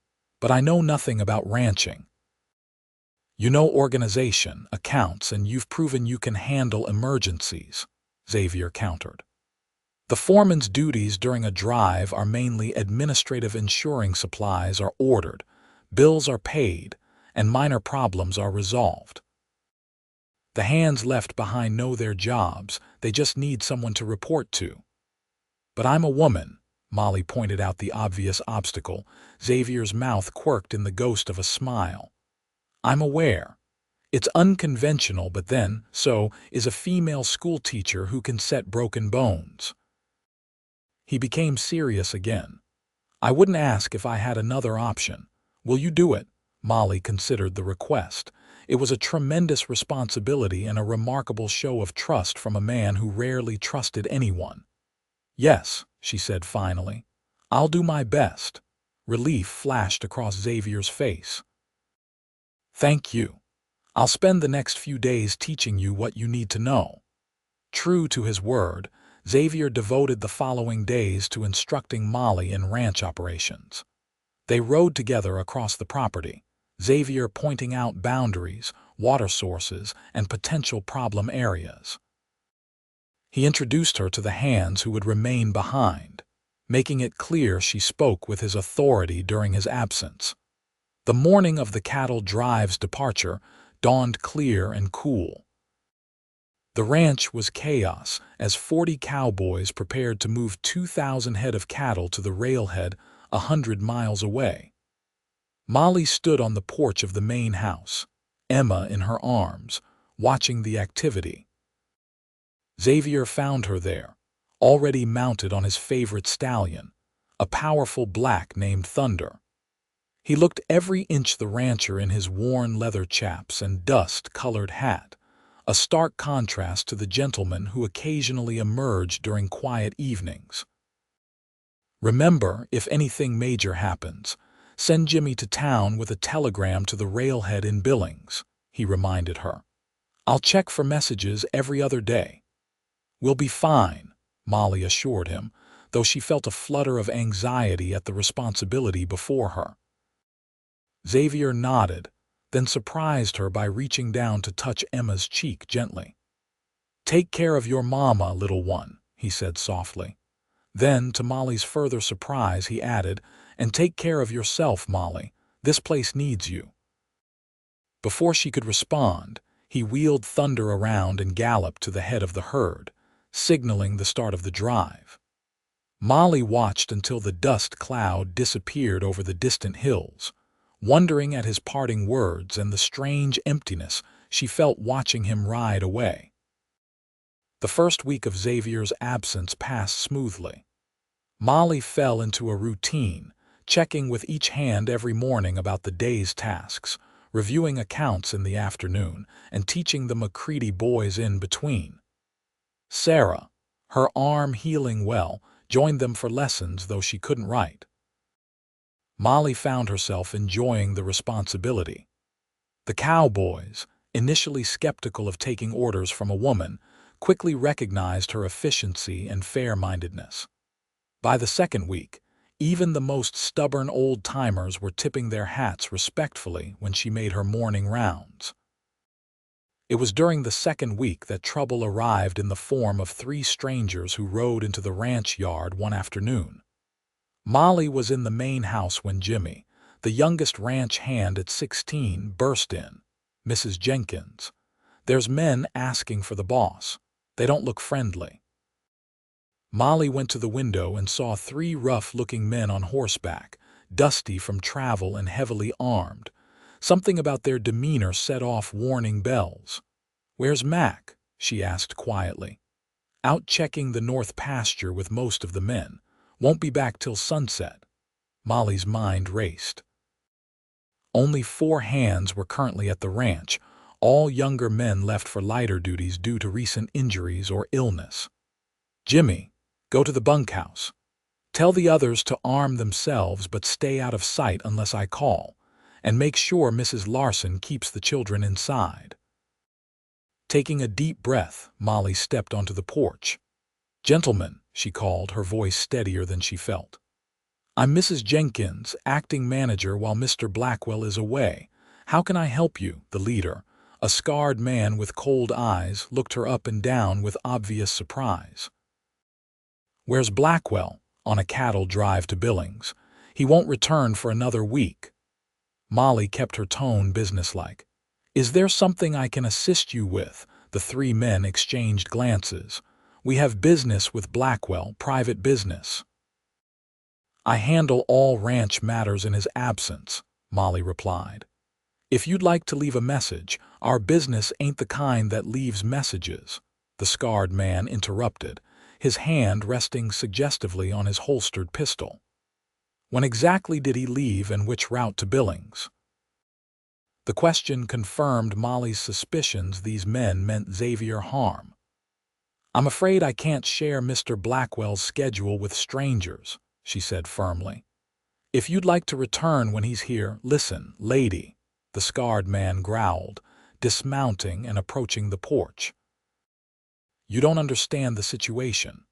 But I know nothing about ranching." "You know organization, accounts, and you've proven you can handle emergencies," Xavier countered. "The foreman's duties during a drive are mainly administrative. Ensuring supplies are ordered, bills are paid, and minor problems are resolved. The hands left behind know their jobs, they just need someone to report to." "But I'm a woman," Molly pointed out the obvious obstacle. Xavier's mouth quirked in the ghost of a smile. "I'm aware. It's unconventional, but then, so is a female schoolteacher who can set broken bones." He became serious again. "I wouldn't ask if I had another option. Will you do it?" Molly considered the request. It was a tremendous responsibility and a remarkable show of trust from a man who rarely trusted anyone. "Yes," she said finally. "I'll do my best." Relief flashed across Xavier's face. "Thank you. I'll spend the next few days teaching you what you need to know." True to his word, Xavier devoted the following days to instructing Molly in ranch operations. They rode together across the property, Xavier pointing out boundaries, water sources, and potential problem areas. He introduced her to the hands who would remain behind, making it clear she spoke with his authority during his absence. The morning of the cattle drive's departure dawned clear and cool. The ranch was chaos as 40 cowboys prepared to move 2,000 head of cattle to the railhead 100 miles away. Molly stood on the porch of the main house, Emma in her arms, watching the activity. Xavier found her there, already mounted on his favorite stallion, a powerful black named Thunder. He looked every inch the rancher in his worn leather chaps and dust-colored hat, a stark contrast to the gentleman who occasionally emerged during quiet evenings. "Remember, if anything major happens, send Jimmy to town with a telegram to the railhead in Billings," he reminded her. "I'll check for messages every other day." "We'll be fine," Molly assured him, though she felt a flutter of anxiety at the responsibility before her. Xavier nodded, then surprised her by reaching down to touch Emma's cheek gently. "Take care of your mama, little one," he said softly. Then, to Molly's further surprise, he added, "And take care of yourself, Molly. This place needs you." Before she could respond, he wheeled Thunder around and galloped to the head of the herd, signaling the start of the drive. Molly watched until the dust cloud disappeared over the distant hills, wondering at his parting words and the strange emptiness she felt watching him ride away. The first week of Xavier's absence passed smoothly. Molly fell into a routine, checking with each hand every morning about the day's tasks, reviewing accounts in the afternoon, and teaching the McCready boys in between. Sarah, her arm healing well, joined them for lessons, though she couldn't write. Molly found herself enjoying the responsibility. The cowboys, initially skeptical of taking orders from a woman, quickly recognized her efficiency and fair-mindedness. By the second week, even the most stubborn old-timers were tipping their hats respectfully when she made her morning rounds. It was during the second week that trouble arrived in the form of 3 strangers who rode into the ranch yard one afternoon. Molly was in the main house when Jimmy, the youngest ranch hand at 16, burst in. "Mrs. Jenkins, there's men asking for the boss. They don't look friendly." Molly went to the window and saw 3 rough-looking men on horseback, dusty from travel and heavily armed. Something about their demeanor set off warning bells. "Where's Mac?" she asked quietly. "Out checking the north pasture with most of the men. Won't be back till sunset. Molly's mind raced. Only 4 hands were currently at the ranch, all younger men left for lighter duties due to recent injuries or illness. Jimmy, go to the bunkhouse. Tell the others to arm themselves but stay out of sight unless I call, and make sure Mrs. Larson keeps the children inside. Taking a deep breath, Molly stepped onto the porch. "Gentlemen," she called, her voice steadier than she felt. "I'm Mrs. Jenkins, acting manager while Mr. Blackwell is away. How can I help you?" The leader, a scarred man with cold eyes, looked her up and down with obvious surprise. "Where's Blackwell?" "On a cattle drive to Billings. He won't return for another week." Molly kept her tone businesslike. "Is there something I can assist you with?" The 3 men exchanged glances. "We have business with Blackwell, private business." "I handle all ranch matters in his absence," Molly replied. "If you'd like to leave a message, our business ain't the kind that leaves messages," the scarred man interrupted, his hand resting suggestively on his holstered pistol. "When exactly did he leave and which route to Billings?" The question confirmed Molly's suspicions these men meant Xavier harm. "I'm afraid I can't share Mr. Blackwell's schedule with strangers," she said firmly. "If you'd like to return when he's here, listen, lady," the scarred man growled, dismounting and approaching the porch. "You don't understand the situation.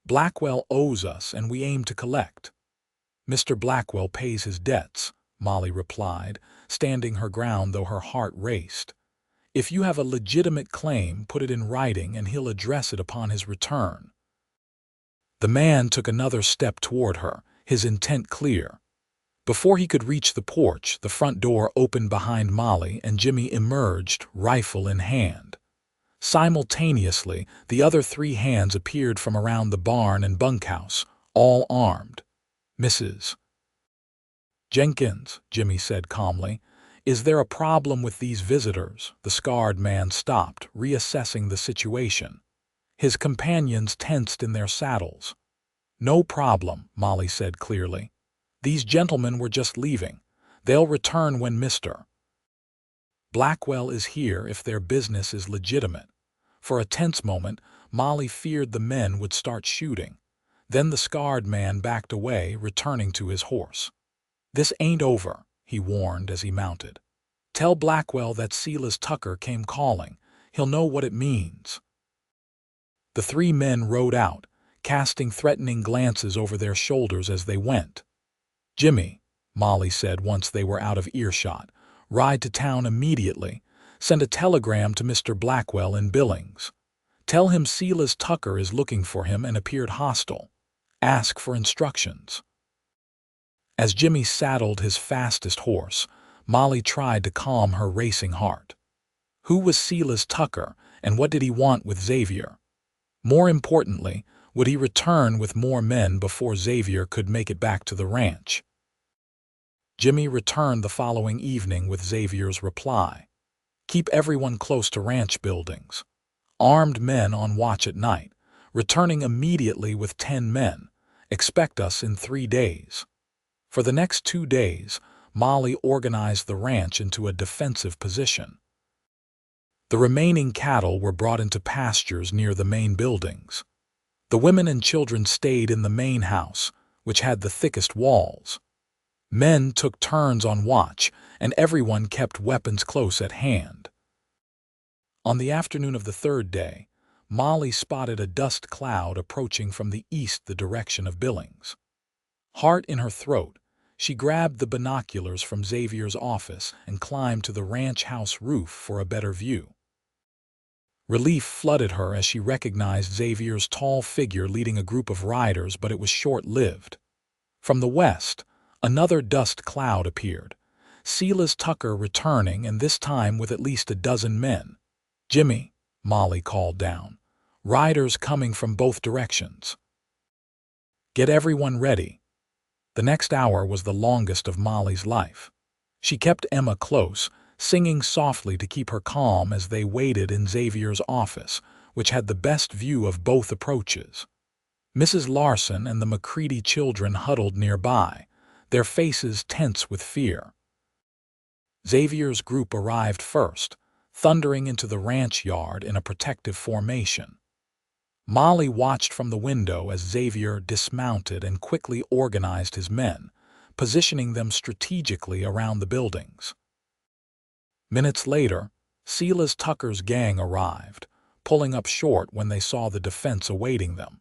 Blackwell owes us and we aim to collect." "Mr. Blackwell pays his debts," Molly replied, standing her ground though her heart raced. "If you have a legitimate claim, put it in writing and he'll address it upon his return." The man took another step toward her, his intent clear. Before he could reach the porch, the front door opened behind Molly and Jimmy emerged, rifle in hand. Simultaneously, the other 3 hands appeared from around the barn and bunkhouse, all armed. "Mrs. Jenkins," Jimmy said calmly, "is there a problem with these visitors?" The scarred man stopped, reassessing the situation. His companions tensed in their saddles. "No problem," Molly said clearly. "These gentlemen were just leaving. They'll return when Mr. Blackwell is here if their business is legitimate." For a tense moment, Molly feared the men would start shooting. Then the scarred man backed away, returning to his horse. "This ain't over," he warned as he mounted. "Tell Blackwell that Silas Tucker came calling. He'll know what it means." The 3 men rode out, casting threatening glances over their shoulders as they went. "Jimmy," Molly said once they were out of earshot, "ride to town immediately. Send a telegram to Mr. Blackwell in Billings. Tell him Silas Tucker is looking for him and appeared hostile. Ask for instructions." As Jimmy saddled his fastest horse, Molly tried to calm her racing heart. Who was Silas Tucker, and what did he want with Xavier? More importantly, would he return with more men before Xavier could make it back to the ranch? Jimmy returned the following evening with Xavier's reply. "Keep everyone close to ranch buildings. Armed men on watch at night, returning immediately with 10 men. Expect us in 3 days." For the next 2 days, Molly organized the ranch into a defensive position. The remaining cattle were brought into pastures near the main buildings. The women and children stayed in the main house, which had the thickest walls. Men took turns on watch, and everyone kept weapons close at hand. On the afternoon of the 3rd day, Molly spotted a dust cloud approaching from the east, the direction of Billings. Heart in her throat, she grabbed the binoculars from Xavier's office and climbed to the ranch house roof for a better view. Relief flooded her as she recognized Xavier's tall figure leading a group of riders, but it was short-lived. From the west, another dust cloud appeared. Silas Tucker returning, and this time with at least a dozen men. "Jimmy," Molly called down. "Riders coming from both directions. Get everyone ready." The next hour was the longest of Molly's life. She kept Emma close, singing softly to keep her calm as they waited in Xavier's office, which had the best view of both approaches. Mrs. Larson and the McCready children huddled nearby, their faces tense with fear. Xavier's group arrived first, thundering into the ranch yard in a protective formation. Molly watched from the window as Xavier dismounted and quickly organized his men, positioning them strategically around the buildings. Minutes later, Silas Tucker's gang arrived, pulling up short when they saw the defense awaiting them.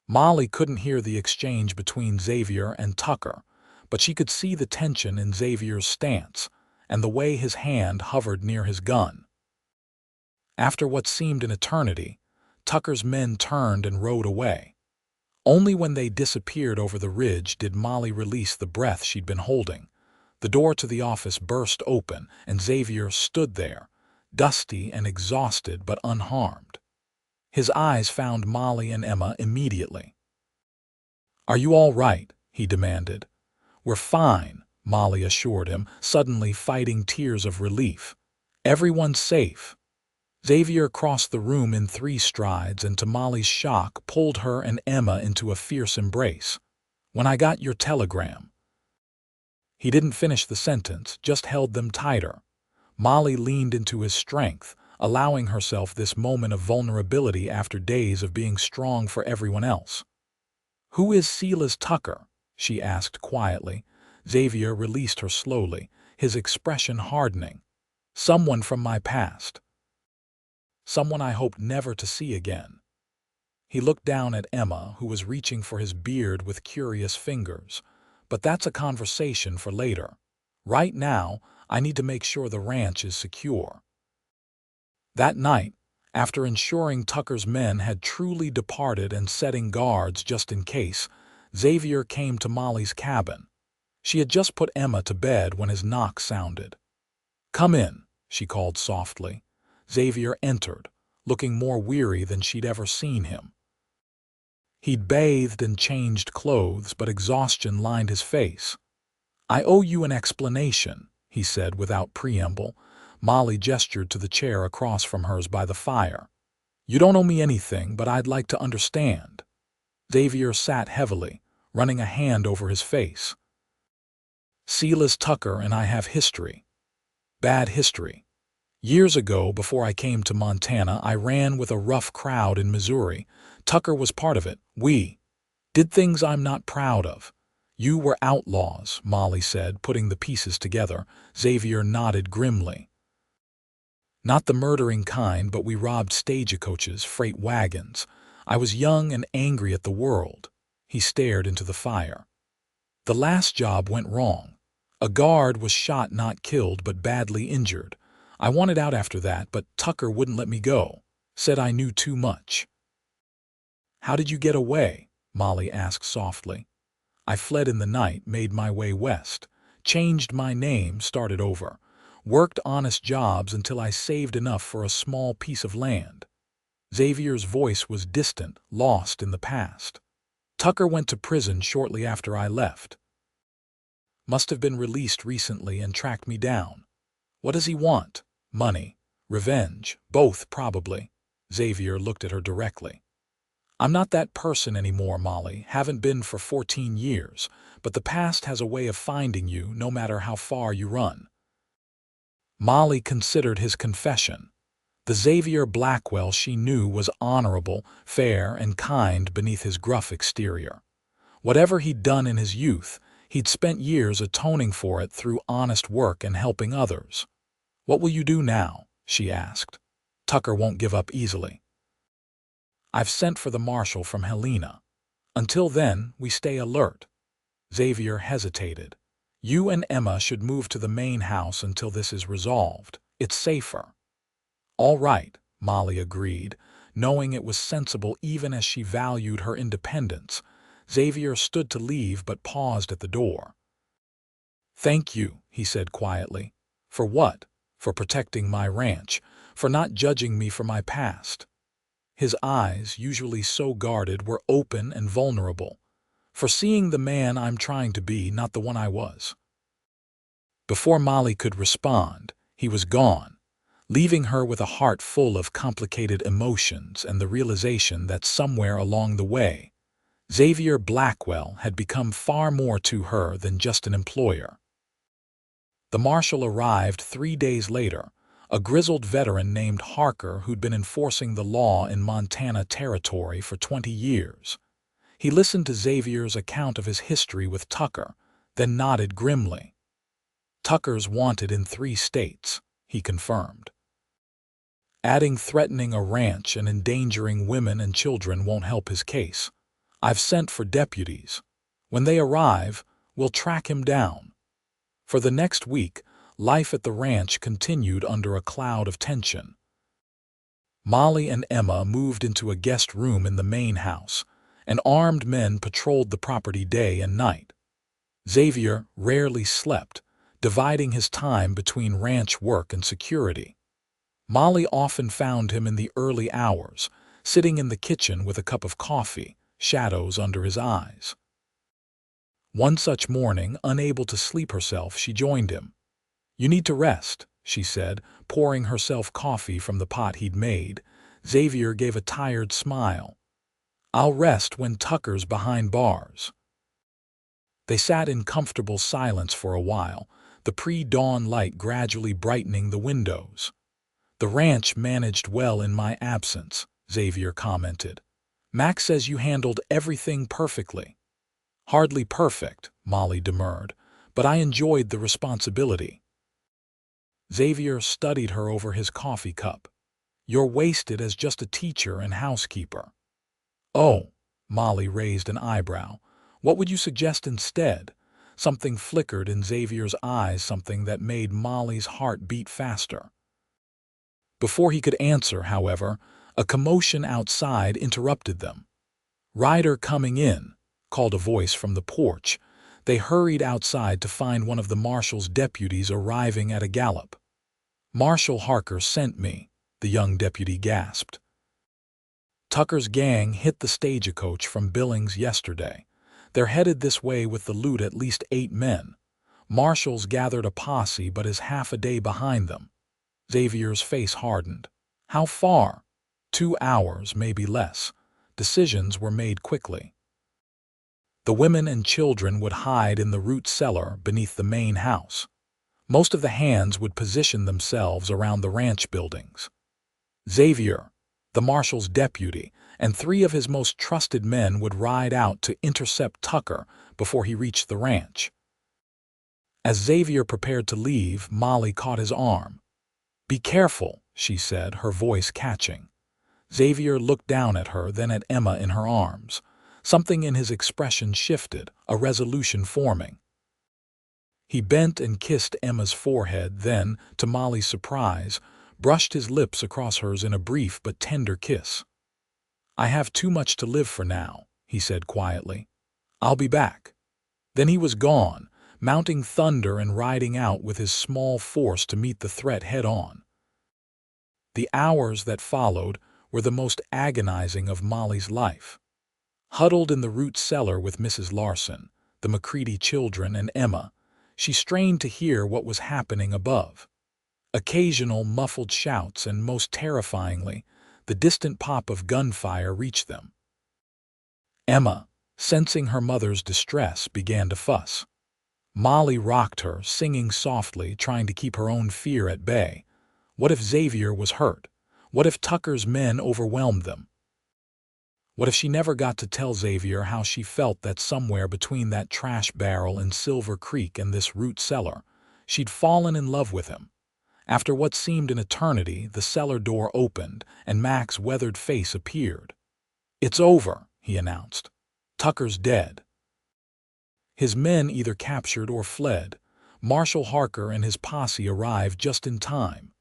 Molly couldn't hear the exchange between Xavier and Tucker, but she could see the tension in Xavier's stance and the way his hand hovered near his gun. After what seemed an eternity, Tucker's men turned and rode away. Only when they disappeared over the ridge did Molly release the breath she'd been holding. The door to the office burst open, and Xavier stood there, dusty and exhausted but unharmed. His eyes found Molly and Emma immediately. "Are you all right?" he demanded. "We're fine," Molly assured him, suddenly fighting tears of relief. "Everyone's safe." Xavier crossed the room in 3 strides and, to Molly's shock, pulled her and Emma into a fierce embrace. "When I got your telegram." He didn't finish the sentence, just held them tighter. Molly leaned into his strength, allowing herself this moment of vulnerability after days of being strong for everyone else. "Who is Silas Tucker?" she asked quietly. Xavier released her slowly, his expression hardening. "Someone from my past. Someone I hoped never to see again." He looked down at Emma, who was reaching for his beard with curious fingers. "But that's a conversation for later. Right now, I need to make sure the ranch is secure." That night, after ensuring Tucker's men had truly departed and setting guards just in case, Xavier came to Molly's cabin. She had just put Emma to bed when his knock sounded. "Come in," she called softly. Xavier entered, looking more weary than she'd ever seen him. He'd bathed and changed clothes, but exhaustion lined his face. "I owe you an explanation," he said without preamble. Molly gestured to the chair across from hers by the fire. "You don't owe me anything, but I'd like to understand." Xavier sat heavily, running a hand over his face. "Silas Tucker and I have history. Bad history. Years ago, before I came to Montana, I ran with a rough crowd in Missouri. Tucker was part of it. We did things I'm not proud of. You were outlaws," Molly said, putting the pieces together. Xavier nodded grimly. "Not the murdering kind, but we robbed stagecoaches, freight wagons. I was young and angry at the world." He stared into the fire. "The last job went wrong. A guard was shot, not killed, but badly injured. I wanted out after that, but Tucker wouldn't let me go. Said I knew too much." "How did you get away?" Molly asked softly. "I fled in the night, made my way west, changed my name, started over, worked honest jobs until I saved enough for a small piece of land." Xavier's voice was distant, lost in the past. "Tucker went to prison shortly after I left. Must have been released recently and tracked me down. What does he want? Money, revenge, both probably." Xavier looked at her directly. "I'm not that person anymore, Molly. Haven't been for 14 years, but the past has a way of finding you no matter how far you run." Molly considered his confession. The Xavier Blackwell she knew was honorable, fair, and kind beneath his gruff exterior. Whatever he'd done in his youth, he'd spent years atoning for it through honest work and helping others. "What will you do now?" she asked. "Tucker won't give up easily." "I've sent for the marshal from Helena. Until then, we stay alert." Xavier hesitated. "You and Emma should move to the main house until this is resolved. It's safer." "All right," Molly agreed, knowing it was sensible even as she valued her independence. Xavier stood to leave but paused at the door. "Thank you," he said quietly. "For what? For protecting my ranch, for not judging me for my past." His eyes, usually so guarded, were open and vulnerable. "For seeing the man I'm trying to be, not the one I was." Before Molly could respond, he was gone, leaving her with a heart full of complicated emotions and the realization that somewhere along the way, Xavier Blackwell had become far more to her than just an employer. The marshal arrived 3 days later, a grizzled veteran named Harker who'd been enforcing the law in Montana Territory for 20 years. He listened to Xavier's account of his history with Tucker, then nodded grimly. "Tucker's wanted in 3 states," he confirmed. "Adding threatening a ranch and endangering women and children won't help his case. I've sent for deputies. When they arrive, we'll track him down." For the next week, life at the ranch continued under a cloud of tension. Molly and Emma moved into a guest room in the main house, and armed men patrolled the property day and night. Xavier rarely slept, dividing his time between ranch work and security. Molly often found him in the early hours, sitting in the kitchen with a cup of coffee, shadows under his eyes. One such morning, unable to sleep herself, she joined him. "You need to rest," she said, pouring herself coffee from the pot he'd made. Xavier gave a tired smile. "I'll rest when Tucker's behind bars." They sat in comfortable silence for a while, the pre-dawn light gradually brightening the windows. "The ranch managed well in my absence," Xavier commented. "Max says you handled everything perfectly." "Hardly perfect," Molly demurred, "but I enjoyed the responsibility." Xavier studied her over his coffee cup. "You're wasted as just a teacher and housekeeper." "Oh," Molly raised an eyebrow. "What would you suggest instead?" Something flickered in Xavier's eyes, something that made Molly's heart beat faster. Before he could answer, however, a commotion outside interrupted them. "Ryder coming in," called a voice from the porch. They hurried outside to find one of the marshal's deputies arriving at a gallop. "Marshal Harker sent me," the young deputy gasped. "Tucker's gang hit the stagecoach from Billings yesterday. They're headed this way with the loot, at least 8 men. Marshall's gathered a posse but is half a day behind them." Xavier's face hardened. "How far?" 2 hours, maybe less. Decisions were made quickly. The women and children would hide in the root cellar beneath the main house. Most of the hands would position themselves around the ranch buildings. Xavier, the marshal's deputy, and 3 of his most trusted men would ride out to intercept Tucker before he reached the ranch. As Xavier prepared to leave, Molly caught his arm. "Be careful," she said, her voice catching. Xavier looked down at her, then at Emma in her arms. Something in his expression shifted, a resolution forming. He bent and kissed Emma's forehead, then, to Molly's surprise, brushed his lips across hers in a brief but tender kiss. "I have too much to live for now," he said quietly. "I'll be back." Then he was gone, mounting thunder and riding out with his small force to meet the threat head-on. The hours that followed were the most agonizing of Molly's life. Huddled in the root cellar with Mrs. Larson, the McCready children, and Emma, she strained to hear what was happening above. Occasional muffled shouts and, most terrifyingly, the distant pop of gunfire reached them. Emma, sensing her mother's distress, began to fuss. Molly rocked her, singing softly, trying to keep her own fear at bay. What if Xavier was hurt? What if Tucker's men overwhelmed them? What if she never got to tell Xavier how she felt, that somewhere between that trash barrel in Silver Creek and this root cellar, she'd fallen in love with him? After what seemed an eternity, the cellar door opened, and Mac's weathered face appeared. "It's over," he announced. "Tucker's dead." His men either captured or fled. Marshal Harker and his posse arrived just in time.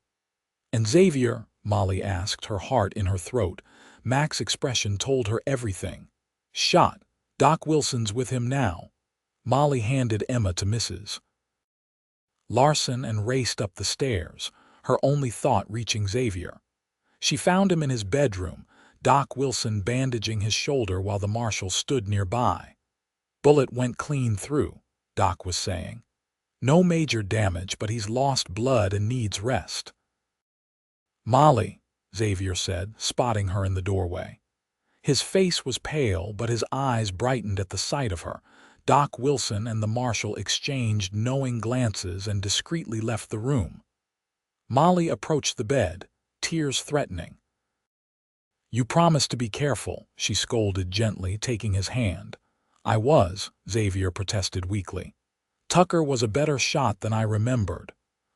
"And Xavier?" Molly asked, her heart in her throat. Mac's expression told her everything. "Shot. Doc Wilson's with him now." Molly handed Emma to Mrs. Larson and raced up the stairs, her only thought reaching Xavier. She found him in his bedroom, Doc Wilson bandaging his shoulder while the marshal stood nearby. "Bullet went clean through," Doc was saying. "No major damage, but he's lost blood and needs rest." "Molly," Xavier said, spotting her in the doorway. His face was pale, but his eyes brightened at the sight of her. Doc Wilson and the marshal exchanged knowing glances and discreetly left the room. Molly approached the bed, tears threatening. "You promised to be careful," she scolded gently, taking his hand. "I was," Xavier protested weakly. "Tucker was a better shot than I remembered."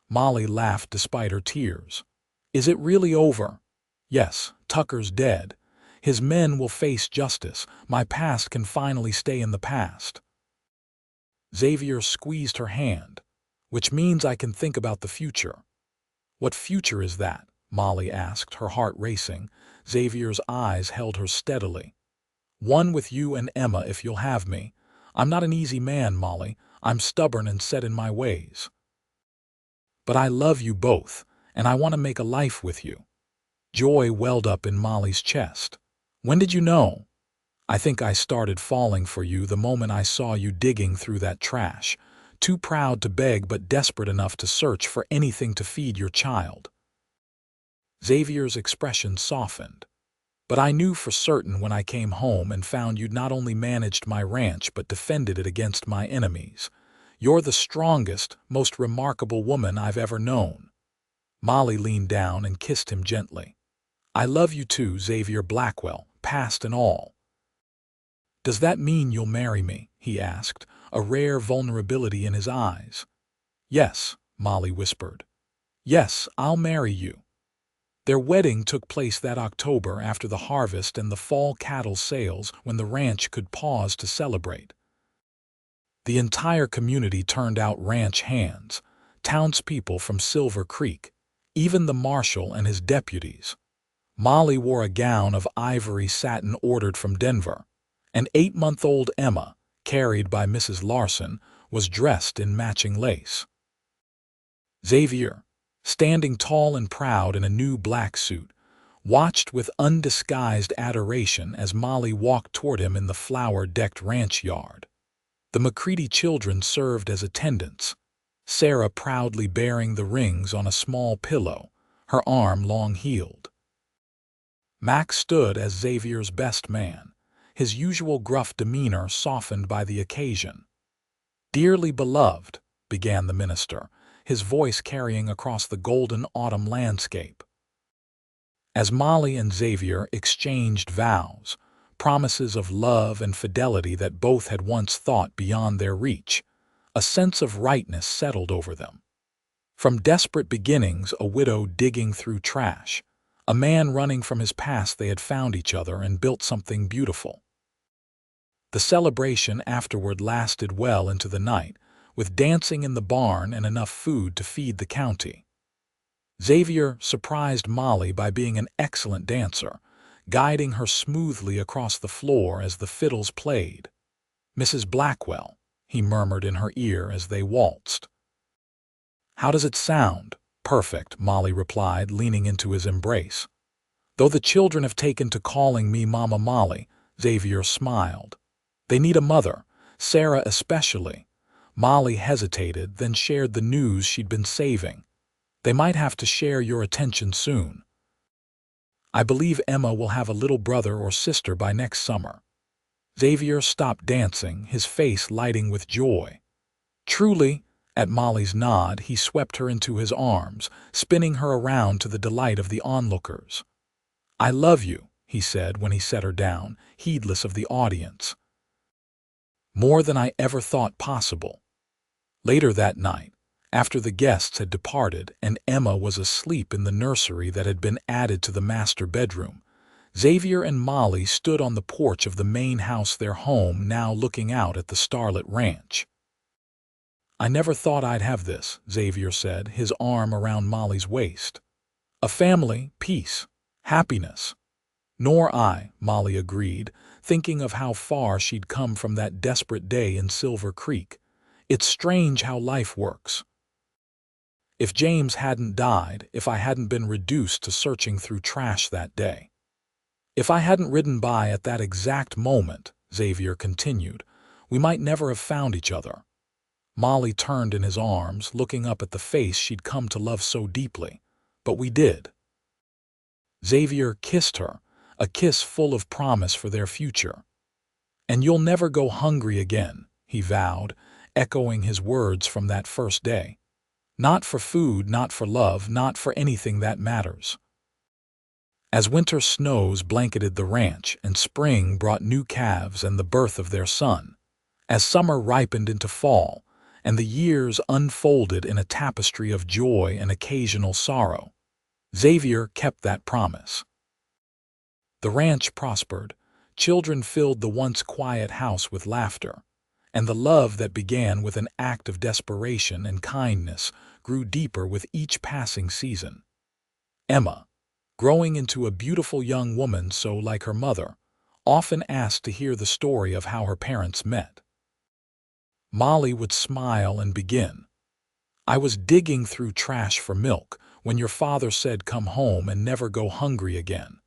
Molly laughed despite her tears. "Is it really over?" "Yes, Tucker's dead. His men will face justice. My past can finally stay in the past." Xavier squeezed her hand. "Which means I can think about the future." "What future is that?" Molly asked, her heart racing. Xavier's eyes held her steadily. "One with you and Emma, if you'll have me. I'm not an easy man, Molly. I'm stubborn and set in my ways. But I love you both, and I want to make a life with you." Joy welled up in Molly's chest. "When did you know?" "I think I started falling for you the moment I saw you digging through that trash, too proud to beg but desperate enough to search for anything to feed your child." Xavier's expression softened. "But I knew for certain when I came home and found you'd not only managed my ranch but defended it against my enemies. You're the strongest, most remarkable woman I've ever known." Molly leaned down and kissed him gently. "I love you too, Xavier Blackwell, past and all." "Does that mean you'll marry me?" he asked, a rare vulnerability in his eyes. "Yes," Molly whispered. "Yes, I'll marry you." Their wedding took place that October after the harvest and the fall cattle sales, when the ranch could pause to celebrate. The entire community turned out ranch hands, townspeople from Silver Creek, even the marshal and his deputies. Molly wore a gown of ivory satin ordered from Denver, and 8-month-old Emma, carried by Mrs. Larson, was dressed in matching lace. Xavier, standing tall and proud in a new black suit, watched with undisguised adoration as Molly walked toward him in the flower-decked ranch yard. The McCready children served as attendants, Sarah proudly bearing the rings on a small pillow, her arm long-heeled. Max stood as Xavier's best man, his usual gruff demeanor softened by the occasion. "Dearly beloved," began the minister, his voice carrying across the golden autumn landscape. As Molly and Xavier exchanged vows, promises of love and fidelity that both had once thought beyond their reach, a sense of rightness settled over them. From desperate beginnings, a widow digging through trash, a man running from his past, they had found each other and built something beautiful. The celebration afterward lasted well into the night, with dancing in the barn and enough food to feed the county. Xavier surprised Molly by being an excellent dancer, guiding her smoothly across the floor as the fiddles played. "Mrs. Blackwell," he murmured in her ear as they waltzed. "How does it sound?" "Perfect," Molly replied, leaning into his embrace. "Though the children have taken to calling me Mama Molly," Xavier smiled. "They need a mother, Sarah especially." Molly hesitated, then shared the news she'd been saving. "They might have to share your attention soon. I believe Emma will have a little brother or sister by next summer." Xavier stopped dancing, his face lighting with joy. "Truly?" At Molly's nod, he swept her into his arms, spinning her around to the delight of the onlookers. "I love you," he said when he set her down, heedless of the audience. "More than I ever thought possible." Later that night, after the guests had departed and Emma was asleep in the nursery that had been added to the master bedroom, Xavier and Molly stood on the porch of the main house, their home, now looking out at the starlit ranch. "I never thought I'd have this," Xavier said, his arm around Molly's waist. "A family, peace, happiness." "Nor I," Molly agreed, thinking of how far she'd come from that desperate day in Silver Creek. "It's strange how life works. If James hadn't died, if I hadn't been reduced to searching through trash that day. If I hadn't ridden by at that exact moment," Xavier continued, "we might never have found each other." Molly turned in his arms, looking up at the face she'd come to love so deeply. "But we did." Xavier kissed her, a kiss full of promise for their future. "And you'll never go hungry again," he vowed, echoing his words from that first day. "Not for food, not for love, not for anything that matters." As winter snows blanketed the ranch and spring brought new calves and the birth of their son, as summer ripened into fall and the years unfolded in a tapestry of joy and occasional sorrow, Xavier kept that promise. The ranch prospered, children filled the once quiet house with laughter, and the love that began with an act of desperation and kindness grew deeper with each passing season. Emma, growing into a beautiful young woman so like her mother, often asked to hear the story of how her parents met. Molly would smile and begin, "I was digging through trash for milk when your father said come home and never go hungry again."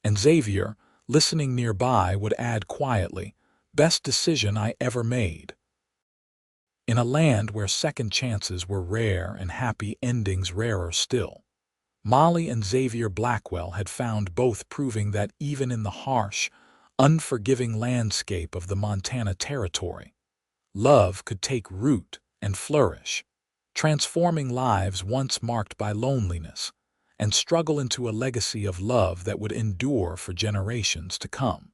And Xavier, listening nearby, would add quietly, "Best decision I ever made." In a land where second chances were rare and happy endings rarer still, Molly and Xavier Blackwell had found both, proving that even in the harsh, unforgiving landscape of the Montana Territory, love could take root and flourish, transforming lives once marked by loneliness and struggle into a legacy of love that would endure for generations to come.